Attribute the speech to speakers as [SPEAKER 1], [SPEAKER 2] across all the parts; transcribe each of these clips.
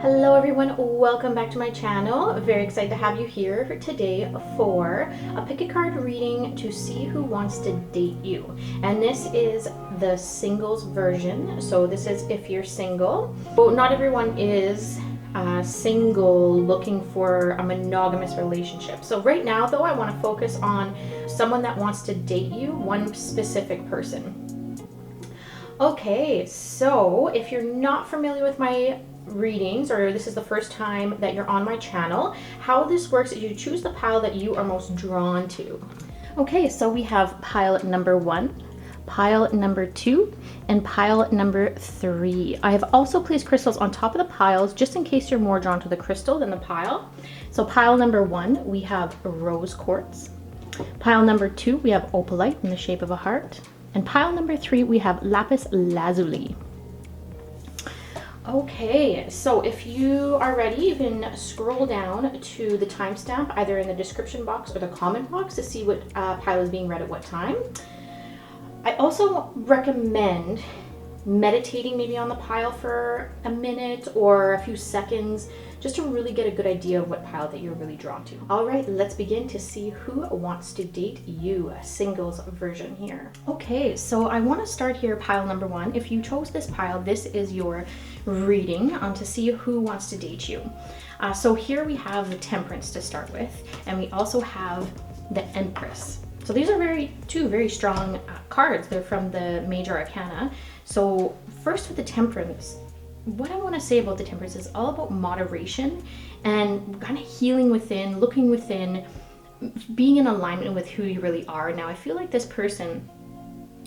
[SPEAKER 1] Hello everyone, welcome back to my channel. Very excited to have you here today for a pick a card reading to see who wants to date you. And this is the singles version. So this is if you're single. Well, not everyone is single looking for a monogamous relationship. So right now though, I want to focus on someone that wants to date you, one specific person. Okay, so if you're not familiar with my readings, or this is the first time that you're on my channel, how this works is you choose the pile that you are most drawn to. Okay, so we have pile number 1, pile number 2, and pile number 3. I have also placed crystals on top of the piles just in case you're more drawn to the crystal than the pile. So pile number 1, we have rose quartz. Pile number 2, we have opalite in the shape of a heart. And pile number 3, we have lapis lazuli. Okay, so if you are ready, you can scroll down to the timestamp either in the description box or the comment box to see what pile is being read at what time. I also recommend meditating maybe on the pile for a minute or a few seconds just to really get a good idea of what pile that you're really drawn to. All right, let's begin to see who wants to date you, a singles version here. Okay, so I want to start here, pile number 1. If you chose this pile, this is your reading to see who wants to date you. So here we have the Temperance to start with, and we also have the Empress. So these are two very strong cards. They're from the Major Arcana. So first with the Temperance, what I want to say about the Temperance is all about moderation and kind of healing within, looking within, being in alignment with who you really are. Now I feel like this person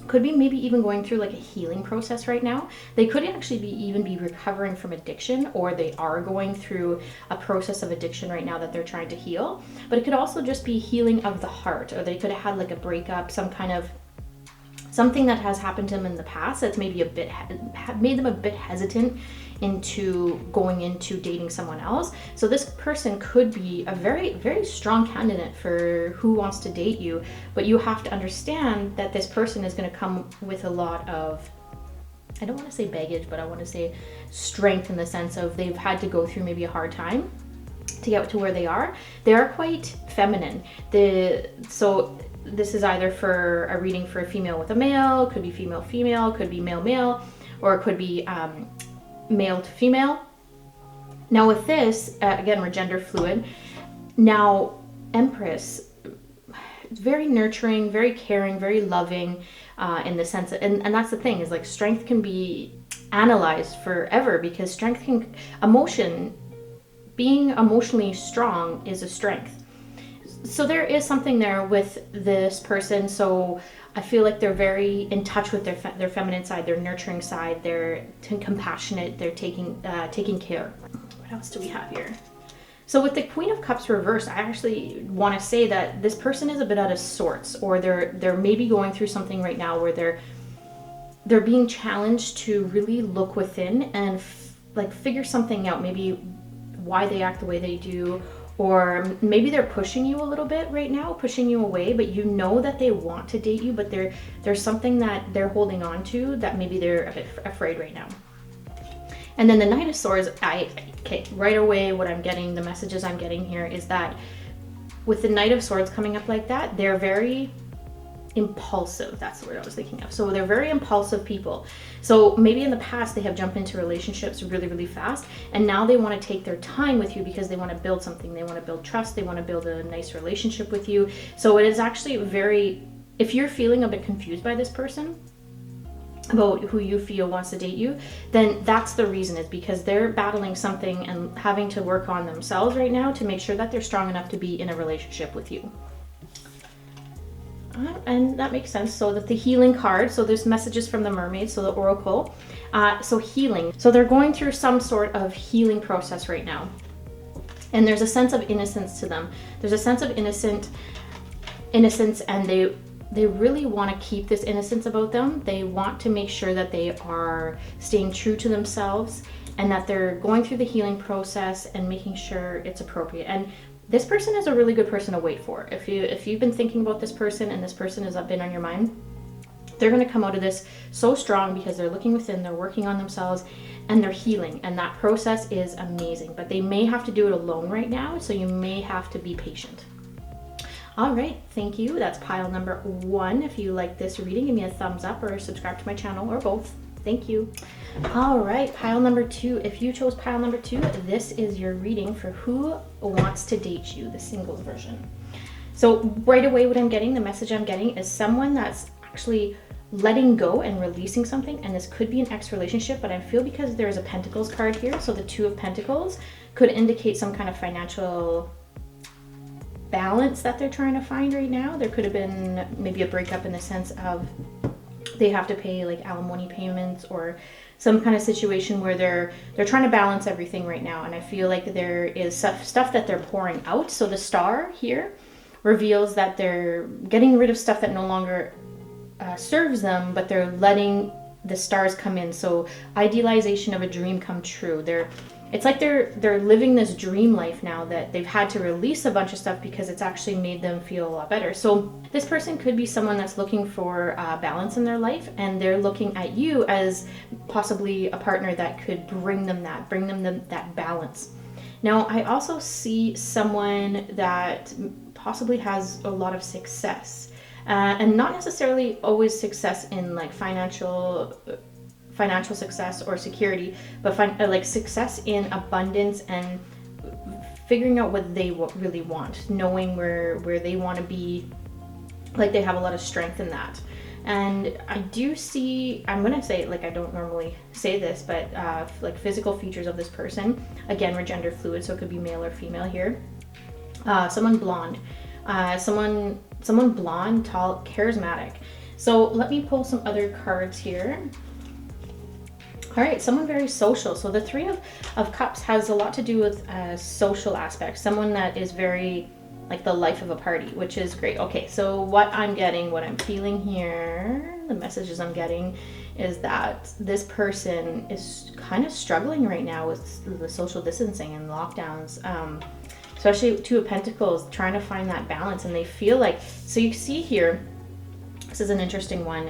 [SPEAKER 1] could be maybe even going through like a healing process right now. They could actually even be recovering from addiction, or they are going through a process of addiction right now that they're trying to heal. But it could also just be healing of the heart, or they could have had like a breakup, some kind of something that has happened to them in the past that's maybe a bit made them a bit hesitant into going into dating someone else. So this person could be a very strong candidate for who wants to date you, but you have to understand that this person is going to come with a lot of, I don't want to say baggage, but I want to say strength, in the sense of they've had to go through maybe a hard time to get to where they are. They are quite feminine. So this is either for a reading for a female with a male, could be female, could be male, or it could be male to female. Now with this, again, we're gender fluid. Now, Empress, very nurturing, very caring, very loving, in the sense that, and that's the thing, is like strength can be analyzed forever, because strength can, being emotionally strong is a strength. So there is something there with this person. So I feel like they're very in touch with their feminine side, their nurturing side. They're compassionate. They're taking care. What else do we have here? So with the Queen of Cups reversed, I actually want to say that this person is a bit out of sorts, or they're maybe going through something right now where they're being challenged to really look within and like figure something out. Maybe why they act the way they do. Or maybe they're pushing you a little bit right now, pushing you away, but you know that they want to date you, but there's something that they're holding on to that maybe they're a bit afraid right now. And then the Knight of Swords, okay, right away what I'm getting, the messages I'm getting here is that with the Knight of Swords coming up like that, they're very impulsive. That's the word I was thinking of. So they're very impulsive people. So maybe in the past they have jumped into relationships really fast, and now they want to take their time with you because they want to build something. They want to build trust. They want to build a nice relationship with you. So it is actually if you're feeling a bit confused by this person about who you feel wants to date you, then that's the reason, is because they're battling something and having to work on themselves right now to make sure that they're strong enough to be in a relationship with you. And that makes sense. So that the healing card, so there's messages from the mermaid, so the oracle, so healing. So they're going through some sort of healing process right now. And there's a sense of innocence to them. There's a sense of innocence, and they really want to keep this innocence about them. They want to make sure that they are staying true to themselves, and that they're going through the healing process and making sure it's appropriate. And this person is a really good person to wait for. If you've been thinking about this person and this person has been on your mind, They're going to come out of this so strong because they're looking within, they're working on themselves, and they're healing. And that process is amazing. But they may have to do it alone right now, so you may have to be patient. All right, thank you. That's pile number 1. If you like this reading, give me a thumbs up or subscribe to my channel, or both. Thank you. All right, pile number 2. If you chose pile number 2, this is your reading for who wants to date you, the singles version. So right away, what I'm getting, the message I'm getting is someone that's actually letting go and releasing something. And this could be an ex-relationship, but I feel because there's a Pentacles card here, so the 2 of Pentacles could indicate some kind of financial balance that they're trying to find right now. There could have been maybe a breakup in the sense of they have to pay like alimony payments, or some kind of situation where they're trying to balance everything right now. And I feel like there is stuff that they're pouring out. So the star here reveals that they're getting rid of stuff that no longer serves them, but they're letting the stars come in. So idealization of a dream come true. It's like they're living this dream life now, that they've had to release a bunch of stuff because it's actually made them feel a lot better. So this person could be someone that's looking for balance in their life, and they're looking at you as possibly a partner that could bring them that balance. Now, I also see someone that possibly has a lot of success, and not necessarily always success in like financial success or security, but like success in abundance and figuring out what they really want, knowing where they want to be, like they have a lot of strength in that. And I do see, I'm going to say, like I don't normally say this, but like physical features of this person, again, we're gender fluid, so it could be male or female here. Someone blonde, someone blonde, tall, charismatic. So let me pull some other cards here. All right, someone very social. So the 3 of Cups has a lot to do with social aspects. Someone that is very like the life of a party, which is great. Okay, so what I'm feeling here, the messages I'm getting is that this person is kind of struggling right now with the social distancing and lockdowns, especially 2 of Pentacles, trying to find that balance. And they feel like, so you see here, this is an interesting one.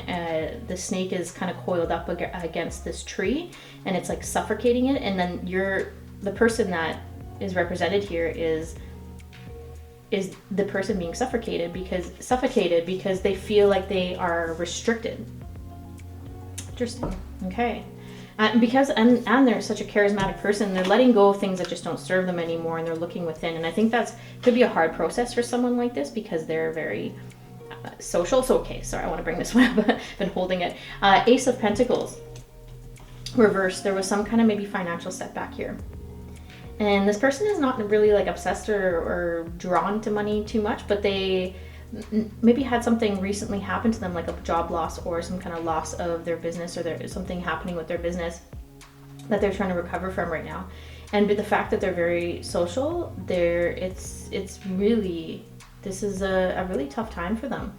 [SPEAKER 1] The snake is kind of coiled up against this tree, and it's like suffocating it. And then the person that is represented here is the person being suffocated because they feel like they are restricted. Interesting. Okay. Because they're such a charismatic person, they're letting go of things that just don't serve them anymore, and they're looking within. And I think could be a hard process for someone like this because they're very social. So okay, sorry, I want to bring this one up. I've been holding it. Ace of Pentacles reversed. There was some kind of maybe financial setback here, and this person is not really like obsessed or drawn to money too much, but they maybe had something recently happen to them, like a job loss or some kind of loss of their business, or there's something happening with their business that they're trying to recover from right now. And the fact that they're very social, this is a really tough time for them.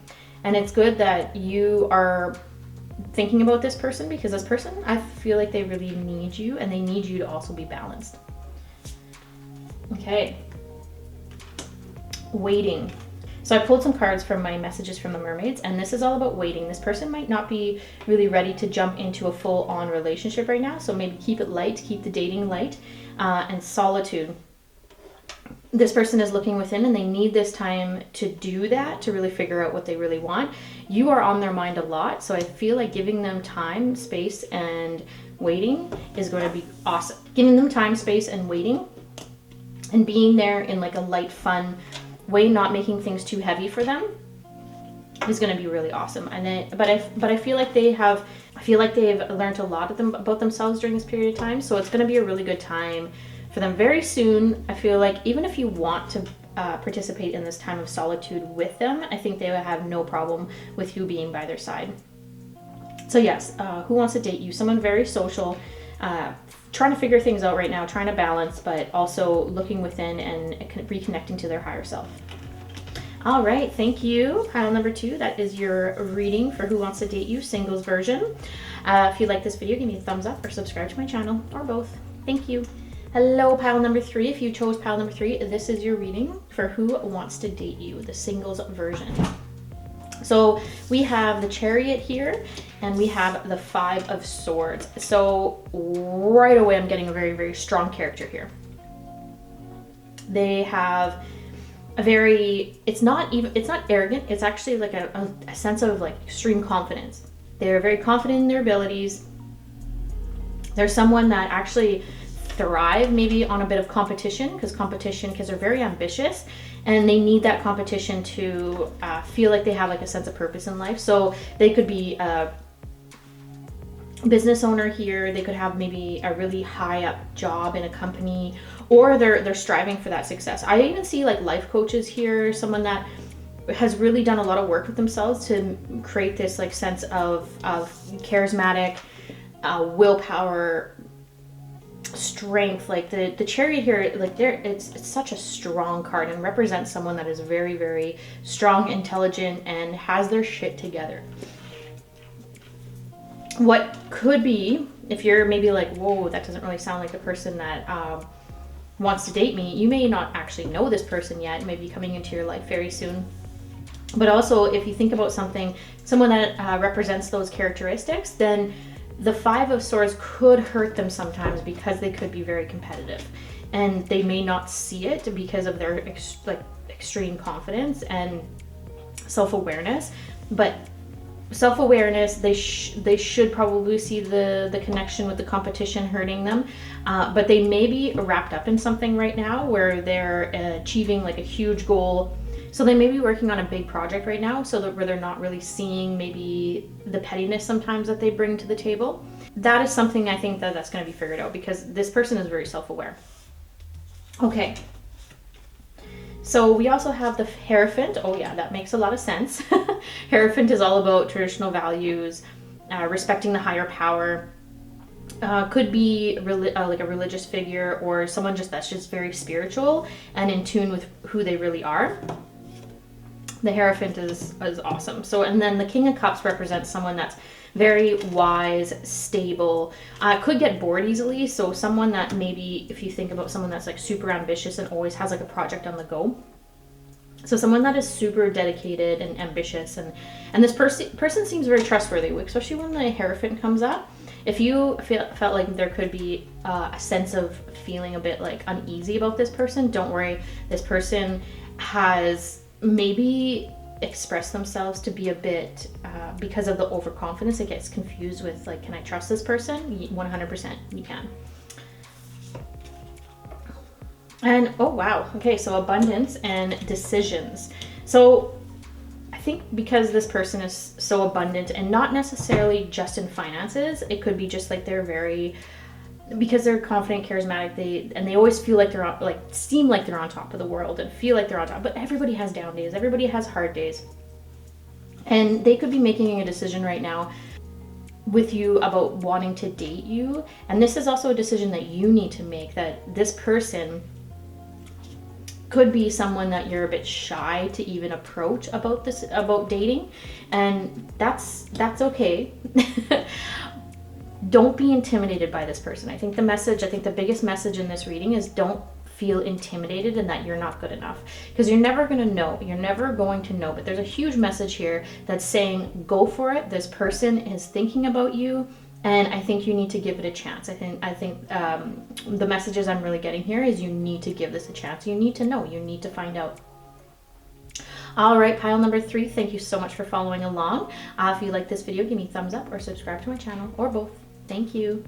[SPEAKER 1] And it's good that you are thinking about this person, because this person, I feel like they really need you, and they need you to also be balanced. Okay. Waiting. So I pulled some cards from my messages from the mermaids, and this is all about waiting. This person might not be really ready to jump into a full-on relationship right now, so maybe keep it light, keep the dating light, and solitude. This person is looking within, and they need this time to do that, to really figure out what they really want. You are on their mind a lot, so I feel like giving them time, space, and waiting is going to be awesome. Giving them time, space, and waiting, and being there in like a light, fun way, not making things too heavy for them, is going to be really awesome. And but I feel like they've learned a lot about themselves during this period of time, so it's going to be a really good time for them very soon. I feel like even if you want to participate in this time of solitude with them, I think they would have no problem with you being by their side. So yes, who wants to date you? Someone very social, trying to figure things out right now, trying to balance, but also looking within and reconnecting to their higher self. All right, thank you. Pile number 2, that is your reading for Who Wants to Date You, singles version. If you like this video, give me a thumbs up or subscribe to my channel, or both. Thank you. Hello, pile number 3. If you chose pile number 3, this is your reading for Who Wants to Date You, the singles version. So we have the Chariot here, and we have the Five of Swords. So right away, I'm getting a very, very strong character here. They have a very, it's not arrogant. It's actually like a sense of like extreme confidence. They're very confident in their abilities. They're someone that actually thrive maybe on a bit of competition, because they're very ambitious, and they need that competition to feel like they have like a sense of purpose in life. So they could be a business owner here. They could have maybe a really high up job in a company, or they're striving for that success. I even see like life coaches here, someone that has really done a lot of work with themselves to create this like sense of charismatic willpower, strength. Like the Chariot here, like it's such a strong card and represents someone that is very, very strong, intelligent, and has their shit together. What could be, if you're maybe like, whoa, that doesn't really sound like the person that wants to date me, you may not actually know this person yet. It may be coming into your life very soon. But also, if you think about someone that represents those characteristics, then the Five of Swords could hurt them sometimes, because they could be very competitive, and they may not see it because of their extreme confidence and self-awareness. But self-awareness, they should probably see the connection with the competition hurting them, but they may be wrapped up in something right now where they're achieving like a huge goal. So they may be working on a big project right now, so where they're not really seeing maybe the pettiness sometimes that they bring to the table. That is something I think that's going to be figured out, because this person is very self-aware. Okay. So we also have the Hierophant. Oh yeah, that makes a lot of sense. Hierophant is all about traditional values, respecting the higher power. Could be like a religious figure, or someone that's just very spiritual and in tune with who they really are. The Hierophant is awesome. So, and then the King of Cups represents someone that's very wise, stable, could get bored easily. So someone that maybe, if you think about someone that's like super ambitious and always has like a project on the go. So someone that is super dedicated and ambitious, and this person seems very trustworthy, especially when the Hierophant comes up. If you felt like there could be a sense of feeling a bit like uneasy about this person, don't worry. This person has maybe expressed themselves to be a bit, because of the overconfidence, it gets confused with like, can I trust this person? 100% you can. And oh wow, okay, so abundance and decisions. So I think because this person is so abundant, and not necessarily just in finances, it could be just like because they're confident, charismatic, they always feel like seem like they're on top of the world and feel like they're on top. But everybody has down days, everybody has hard days, and they could be making a decision right now with you about wanting to date you. And this is also a decision that you need to make, that this person could be someone that you're a bit shy to even approach about dating, and that's okay. Don't be intimidated by this person. I think the biggest message in this reading is don't feel intimidated and that you're not good enough, because you're never going to know. You're never going to know. But there's a huge message here that's saying go for it. This person is thinking about you, and I think you need to give it a chance. I think the messages I'm really getting here is you need to give this a chance. You need to know. You need to find out. All right, pile number 3, thank you so much for following along. If you like this video, give me a thumbs up or subscribe to my channel, or both. Thank you.